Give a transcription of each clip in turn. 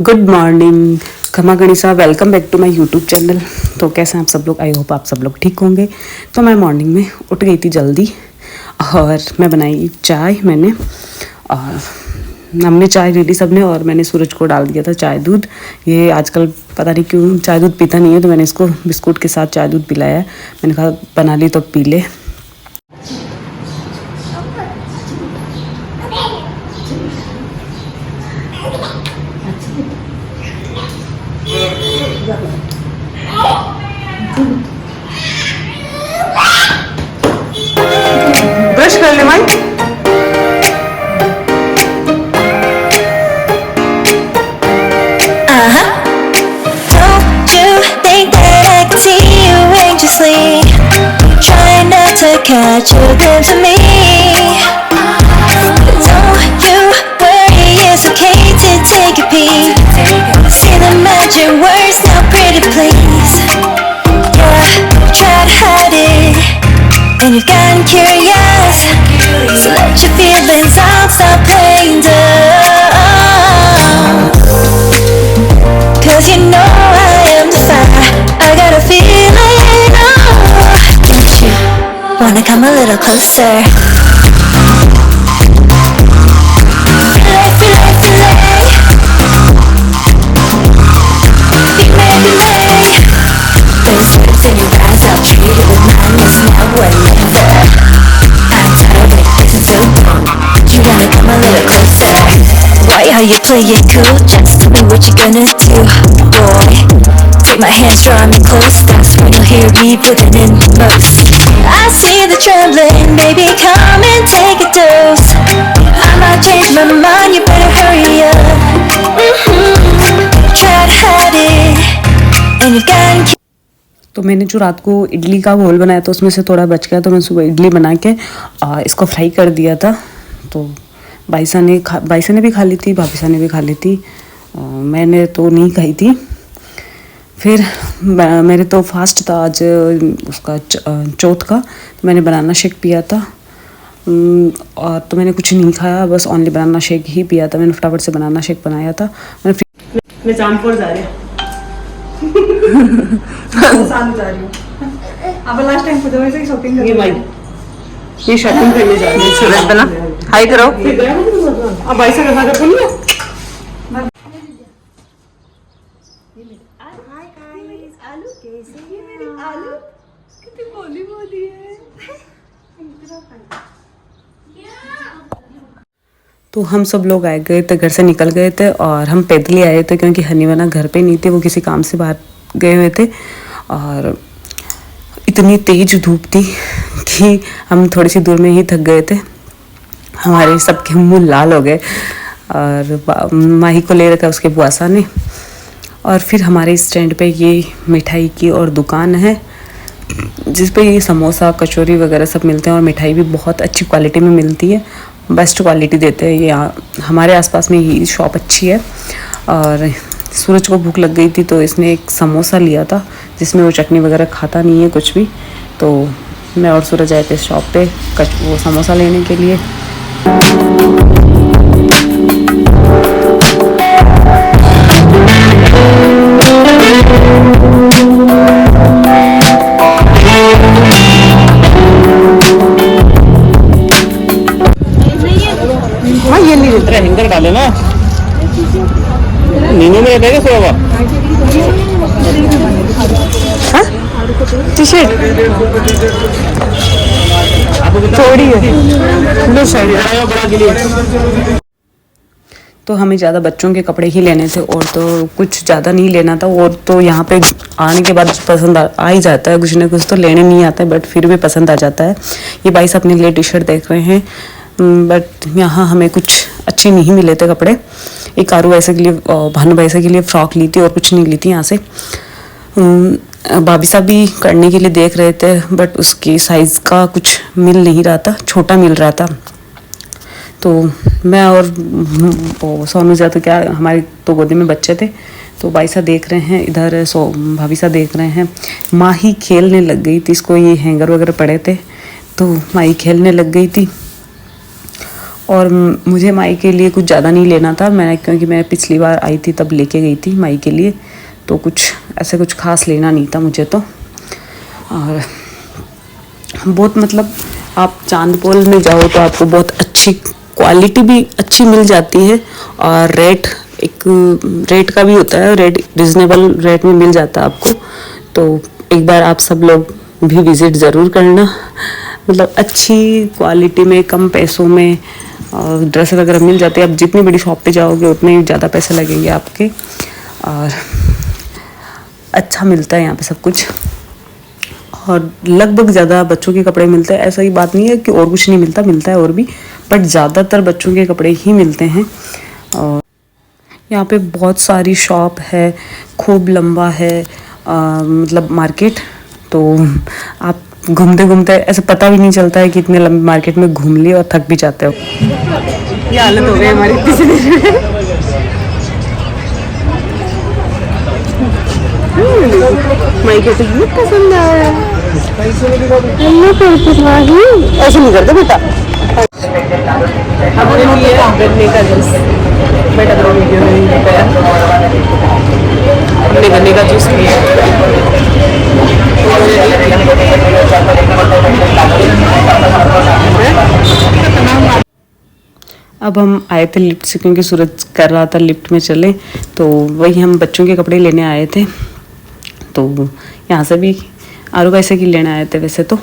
Good morning खमा गणिसा, welcome back to my YouTube channel. तो कैसे हैं आप सब लोग? आई होप आप सब लोग ठीक होंगे। तो मैं मॉर्निंग में उठ गई थी जल्दी और मैं बनाई चाय मैंने, और हमने चाय ले ली सबने, और मैंने सूरज को डाल दिया था चाय दूध। ये आजकल पता नहीं क्यों चाय दूध पीता नहीं है, तो मैंने इसको बिस्कुट के साथ चाय दूध पिलाया है। मैंने कहा बना ली तो पी ले। ब्रश कर ले माई। Don't you think that I can see you anxiously, trying not to catch a glimpse of me? Don't you worry, it's okay to take a peek. See the magic words now, pretty please. Yeah, try to hide it, and you've gotten curious, so let your feelings out, stop playing dumb. Cause you know I am the fire, I got a feeling, oh. Don't you wanna come a little closer? Feel it, feel it, feel it. Be me. Those words in your eyes, I'll treat it with kindness, now or never. I'm tired of listen to. You wanna come a little closer? Why are you playing cool? Just tell me what you're gonna do, boy. Take my hand, draw me close. That's when you'll hear me putting in the most. I see the trembling, baby, come and take a dose. I might change my mind, you better hurry up. Try to hide it, and you've gotten. तो मैंने जो रात को इडली का घोल बनाया था उसमें से थोड़ा बच गया, तो मैं सुबह इडली बना के इसको फ्राई कर दिया था। तो बाईसा ने भी खा ली थी, भाभीसा ने भी खा ली थी, मैंने तो नहीं खाई थी। फिर मेरे तो फास्ट था आज उसका चौथ का, तो मैंने बनाना शेक पिया था। और तो मैंने कुछ नहीं खाया, बस ओनली बनाना शेक ही पिया था। मैंने फटाफट से बनाना शेक बनाया था। मैं चांदपुर जा रही हूँ। जा रही हूँ। अब लास्ट टाइम खुद से शॉपिंग करने ये शॉपिंग करने जा रही है ना। हाय करो। अब ऐसा करना कर बोलिए। हाय गाइस, आलू कैसे हैं? मेरे आलू कितनी बोली बोली है। तो हम सब लोग आए गए थे, घर से निकल गए थे, और हम पैदल ही आए थे क्योंकि हनीवाना घर पे नहीं थे, वो किसी काम से बाहर गए हुए थे। और इतनी तेज धूप थी कि हम थोड़ी सी दूर में ही थक गए थे। हमारे सबके मुंह लाल हो गए, और माही को ले रखा उसके बुआसा ने। और फिर हमारे स्टैंड पे ये मिठाई की और दुकान है जिस पे ये समोसा कचौरी वगैरह सब मिलते हैं, और मिठाई भी बहुत अच्छी क्वालिटी में मिलती है, बेस्ट क्वालिटी देते हैं। ये हमारे आसपास में ही शॉप अच्छी है। और सूरज को भूख लग गई थी, तो इसने एक समोसा लिया था जिसमें वो चटनी वगैरह खाता नहीं है कुछ भी। तो मैं और सूरज आए थे शॉप पे वो समोसा लेने के लिए। हाँ ये नहीं देते, हैंगर डाले ना नीनू में देगा सोवा। हाँ टी शर्ट थोड़ी है लो साइड। तो हमें ज़्यादा बच्चों के कपड़े ही लेने थे, और तो कुछ ज़्यादा नहीं लेना था। और तो यहाँ पे आने के बाद पसंद आ ही जाता है, कुछ ना कुछ तो लेने नहीं आता है, बट फिर भी पसंद आ जाता है। ये भाई अपने लिए टी शर्ट देख रहे हैं, बट यहाँ हमें कुछ अच्छे नहीं मिले थे कपड़े। एक आरू वैसे के लिए, भानु वैसे के लिए फ़्रॉक ली थी, और कुछ नहीं ली थी यहाँ से। भाभी साहब भी करने के लिए देख रहे थे, बट उसकी साइज़ का कुछ मिल नहीं रहा था, छोटा मिल रहा था। तो मैं और सोनू जा, तो क्या हमारे तो गोदी में बच्चे थे, तो भाई साहब देख रहे हैं इधर, भाभी साहब देख रहे हैं। माही खेलने लग गई थी, इसको ये हैंगर वगैरह पड़े थे, तो माही खेलने लग गई थी। और मुझे माई के लिए कुछ ज़्यादा नहीं लेना था, मैंने क्योंकि मैं पिछली बार आई थी तब लेके गई थी माई के लिए, तो कुछ ऐसे कुछ खास लेना नहीं था मुझे तो। और बहुत मतलब आप चांदपोल में जाओ तो आपको बहुत अच्छी क्वालिटी भी अच्छी मिल जाती है, और रेट का भी होता है, रेट रिजनेबल रेट में मिल जाता है आपको। तो एक बार आप सब लोग भी विज़िट ज़रूर करना, मतलब अच्छी क्वालिटी में कम पैसों में ड्रेस वगैरह मिल जाते हैं। आप जितनी बड़ी शॉप पे जाओगे उतने ही ज़्यादा पैसे लगेंगे आपके, और अच्छा मिलता है यहाँ पे सब कुछ। और लगभग ज़्यादा बच्चों के कपड़े मिलते हैं, ऐसा ही बात नहीं है कि और कुछ नहीं मिलता, मिलता है और भी, बट ज़्यादातर बच्चों के कपड़े ही मिलते हैं। और यहाँ पे बहुत सारी शॉप है, खूब लंबा है मतलब मार्केट, तो आप घूमते घूमते ऐसे पता भी नहीं चलता है कि इतने लंबे मार्केट में घूम लिए और थक भी जाते हो। ये हालत हो गई हमारी किसी दिन। माई को तो ये पसंद आया, ऐसे नहीं करते बेटा। अपने लिए गन्ने का जूस, बेटा तो वीडियो में नहीं पाया, अपने गन्ने का जूस पिया। अब हम आए थे लिफ्ट से, क्योंकि सूरज कर रहा था लिफ्ट में चले, तो वही हम बच्चों के कपड़े लेने आए थे। तो यहाँ से भी आरू पैसे की लेने आए थे, वैसे तो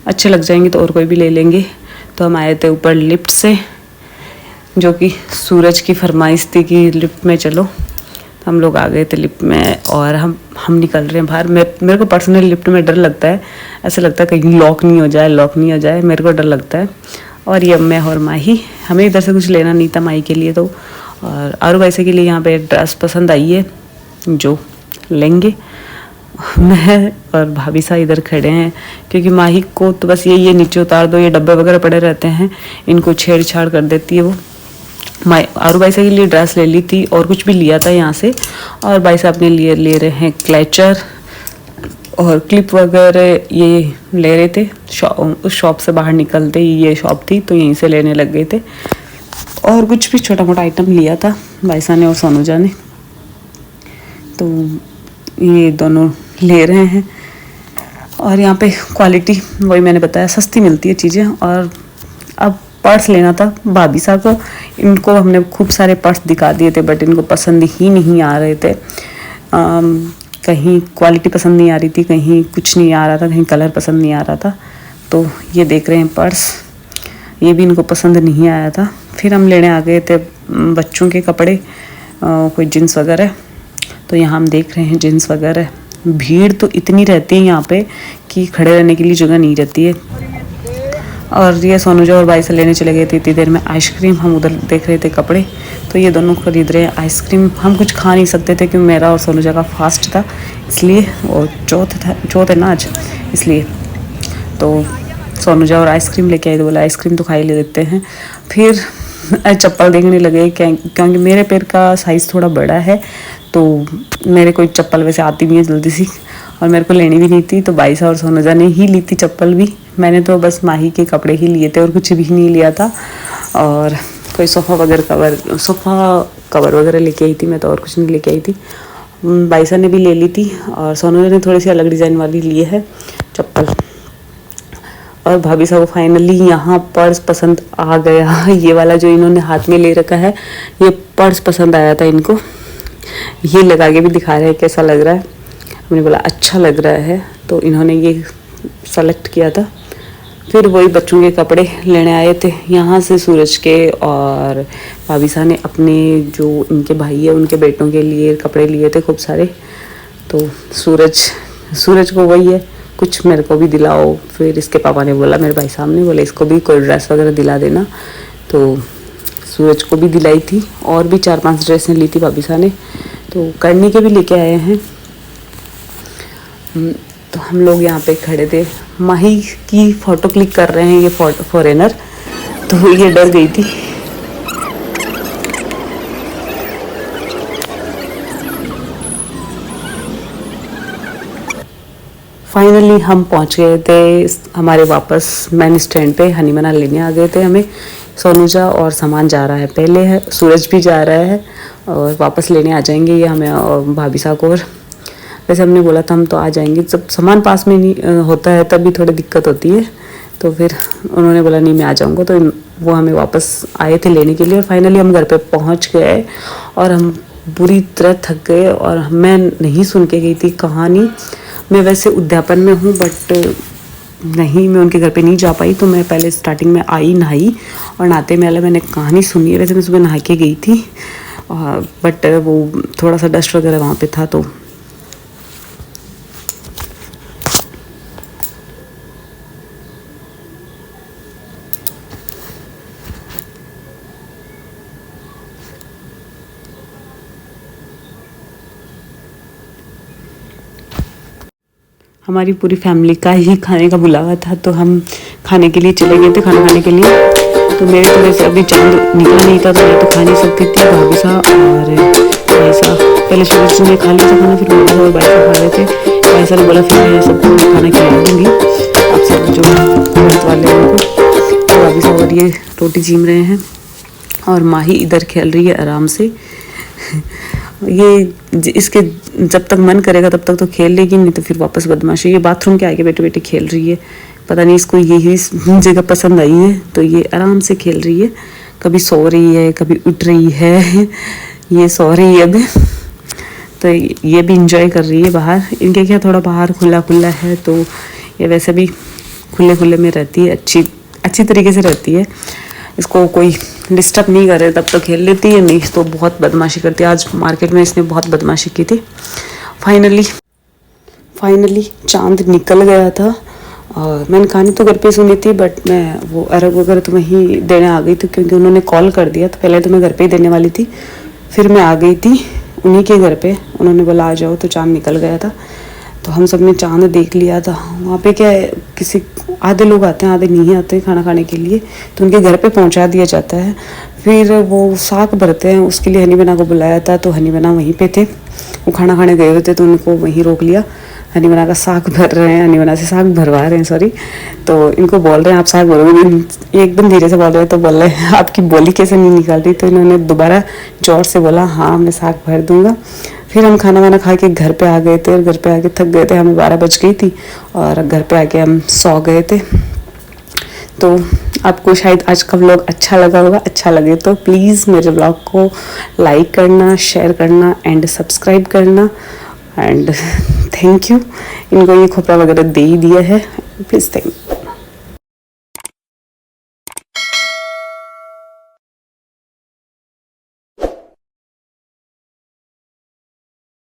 अच्छे लग जाएंगे तो और कोई भी ले लेंगे। तो हम आए थे ऊपर लिफ्ट से, जो कि सूरज की फरमाइश थी कि लिफ्ट में चलो, तो हम लोग आ गए थे लिफ्ट में और हम निकल रहे हैं बाहर। मेरे को पर्सनली लिफ्ट में डर लगता है, ऐसा लगता है कहीं लॉक नहीं हो जाए, मेरे को डर लगता है। और ये मैं और माही, हमें इधर से कुछ लेना नहीं था माही के लिए, तो और आरू वैसे के लिए यहाँ पे ड्रेस पसंद आई है जो लेंगे। मैं और भाभी सा इधर खड़े हैं, क्योंकि माही को तो बस ये नीचे उतार दो, ये डब्बे वगैरह पड़े रहते हैं, इनको छेड़छाड़ कर देती है वो। आरू भाई के लिए ड्रेस ले ली थी और कुछ भी लिया था यहाँ से, और भाई साहब अपने लिए ले रहे हैं क्लचर और क्लिप वगैरह ये ले रहे थे। उस शॉप से बाहर निकलते ही ये शॉप थी, तो यहीं से लेने लग गए थे। और कुछ भी छोटा मोटा आइटम लिया था भाई साहब ने और सोनूजा ने, तो ये दोनों ले रहे हैं। और यहाँ पे क्वालिटी वही मैंने बताया, सस्ती मिलती है चीज़ें। और अब पर्स लेना था भाभी साहब को, इनको हमने खूब सारे पर्स दिखा दिए थे, बट इनको पसंद ही नहीं आ रहे थे। कहीं क्वालिटी पसंद नहीं आ रही थी, कहीं कुछ नहीं आ रहा था, कहीं कलर पसंद नहीं आ रहा था। तो ये देख रहे हैं पर्स, ये भी इनको पसंद नहीं आया था। फिर हम लेने आ गए थे बच्चों के कपड़े, कोई जीन्स वगैरह। तो यहाँ हम देख रहे हैं जीन्स वगैरह। भीड़ तो इतनी रहती है यहाँ पे कि खड़े रहने के लिए जगह नहीं रहती है। और ये सोनूजा और भाई से लेने चले गए थे इतनी देर में आइसक्रीम, हम उधर देख रहे थे कपड़े, तो ये दोनों खरीद रहे हैं आइसक्रीम। हम कुछ खा नहीं सकते थे क्योंकि मेरा और सोनूजा का फास्ट था, इसलिए, और चौथ है ना आज, इसलिए। तो सोनूजा और आइसक्रीम लेके आए, तो बोला आइसक्रीम तो खा ही ले देते हैं। फिर चप्पल देखने लगे, क्योंकि मेरे पैर का साइज़ थोड़ा बड़ा है, तो मेरे कोई चप्पल वैसे आती नहीं है जल्दी सी, और मेरे को लेनी भी नहीं थी। तो बाईसा और सोनूजा ने ही ली थी चप्पल भी, मैंने तो बस माही के कपड़े ही लिए थे और कुछ भी नहीं लिया था। और कोई सोफ़ा कवर वगैरह लेके आई थी मैं, तो और कुछ नहीं लेके आई थी। बाईसा ने भी ले ली थी, और सोनूजा ने थोड़ी सी अलग डिज़ाइन वाली ली है चप्पल। और भाभी साहब को फाइनली यहाँ पर्स पसंद आ गया। ये वाला जो इन्होंने हाथ में ले रखा है, ये पर्स पसंद आया था इनको। ये लगा के भी दिखा रहे हैं कैसा लग रहा है, हमने बोला अच्छा लग रहा है, तो इन्होंने ये सेलेक्ट किया था। फिर वही बच्चों के कपड़े लेने आए थे यहाँ से सूरज के, और भाभी साहब ने अपने जो इनके भाई है उनके बेटों के लिए कपड़े लिए थे खूब सारे। तो सूरज को वही है, कुछ मेरे को भी दिलाओ। फिर इसके पापा ने बोला, मेरे भाई साहब ने बोला इसको भी कोई ड्रेस वगैरह दिला देना, तो सूरज को भी दिलाई थी। और भी 4-5 ड्रेसें ली थी भाभी साहब ने, तो करनी के भी लेके आए हैं। तो हम लोग यहाँ पे खड़े थे, माही की फ़ोटो क्लिक कर रहे हैं ये फॉरेनर, तो ये डर गई थी। फाइनली हम पहुँच गए थे हमारे वापस मेन स्टैंड पे, हनी मना लेने आ गए थे हमें। सोनूजा और सामान जा रहा है पहले है, सूरज भी जा रहा है और वापस लेने आ जाएंगे ये हमें और भाभी साहब को। और वैसे हमने बोला था हम तो आ जाएंगे, जब सामान पास में नहीं होता है तब भी थोड़ी दिक्कत होती है, तो फिर उन्होंने बोला नहीं मैं आ जाऊँगा, तो वो हमें वापस आए थे लेने के लिए। और फाइनली हम घर पे पहुँच गए और हम बुरी तरह थक गए और मैं नहीं सुन के गई थी कहानी। मैं वैसे उद्यापन में हूँ बट नहीं, मैं उनके घर पे नहीं जा पाई, तो मैं पहले स्टार्टिंग में आई, नहाई और नहाते पहले मैंने कहानी सुनी है। वैसे मैं सुबह नहा के गई थी बट वो थोड़ा सा डस्ट वगैरह वहाँ पे था तो हमारी पूरी फैमिली का ही खाने का बुलावा था, तो हम खाने के लिए चले गए थे, खाना खाने के लिए। तो मेरे तो वैसे अभी चांद निकला नहीं था तो मैं तो खा नहीं सकती थी। भाभी साहब और भाई साहब पहले सूरज ने खा लिया था खाना, फिर मेरा और भाई साहब खा रहे थे। भाई साहब ने बोला फिर मैं सबको खाना खिला दूँगी, आप सब जो व्रत वाले हैं उनको। तो भाभी साहब और ये रोटी चीम रहे हैं और माही इधर खेल रही है आराम से। ये इसके जब तक मन करेगा तब तक तो खेल लेगी, नहीं तो फिर वापस बदमाशी। ये बाथरूम के आगे बैठे बैठे खेल रही है, पता नहीं इसको यही जगह पसंद आई है तो ये आराम से खेल रही है। कभी सो रही है कभी उठ रही है, ये सो रही है अभी, तो ये भी इंजॉय कर रही है बाहर। इनके क्या थोड़ा बाहर खुला खुला है तो ये वैसे भी खुले खुले में रहती है, अच्छी तरीके से रहती है। इसको कोई डिस्टर्ब नहीं करे तब तो खेल लेती है, नहीं तो बहुत बदमाशी करती है। आज मार्केट में इसने बहुत बदमाशी की थी। फाइनली चांद निकल गया था और मैंने कहानी तो घर पे सुनी थी बट मैं वो अरब वगैरह तो वहीं देने आ गई थी क्योंकि उन्होंने कॉल कर दिया था। पहले तो मैं घर पे ही देने वाली थी, फिर मैं आ गई थी उन्हीं के घर पे, उन्होंने बोला आ जाओ, तो चांद निकल गया था। तो हम सब ने चांद देख लिया था। वहाँ पे क्या है, किसी आधे लोग आते हैं आधे नहीं आते खाना खाने के लिए, तो उनके घर पे पहुँचा दिया जाता है। फिर वो साग भरते हैं, उसके लिए हनी बना को बुलाया था, तो हनी बना वहीं पे थे, वो खाना खाने गए हुए थे तो उनको वहीं रोक लिया। हनी बना का साग भर रहे हैं, हनी बना से साग भरवा रहे हैं सॉरी। तो इनको बोल रहे हैं आप साग भरोगे, एकदम धीरे से बोल रहे हैं, तो बोल रहे हैं आपकी बोली कैसे नहीं निकाल रही, तो इन्होंने दोबारा जोर से बोला हाँ मैं साग भर दूंगा। फिर हम खाना वाना खा के घर पे आ गए थे और घर पे आके थक गए थे, हमें 12 बज गई थी और घर पे आके हम सो गए थे। तो आपको शायद आज का व्लॉग अच्छा लगा होगा, अच्छा लगे तो प्लीज़ मेरे व्लॉग को लाइक करना, शेयर करना एंड सब्सक्राइब करना। एंड थैंक यू, इनको ये खोपरा वगैरह दे ही दिया है, प्लीज़ थैंक यू।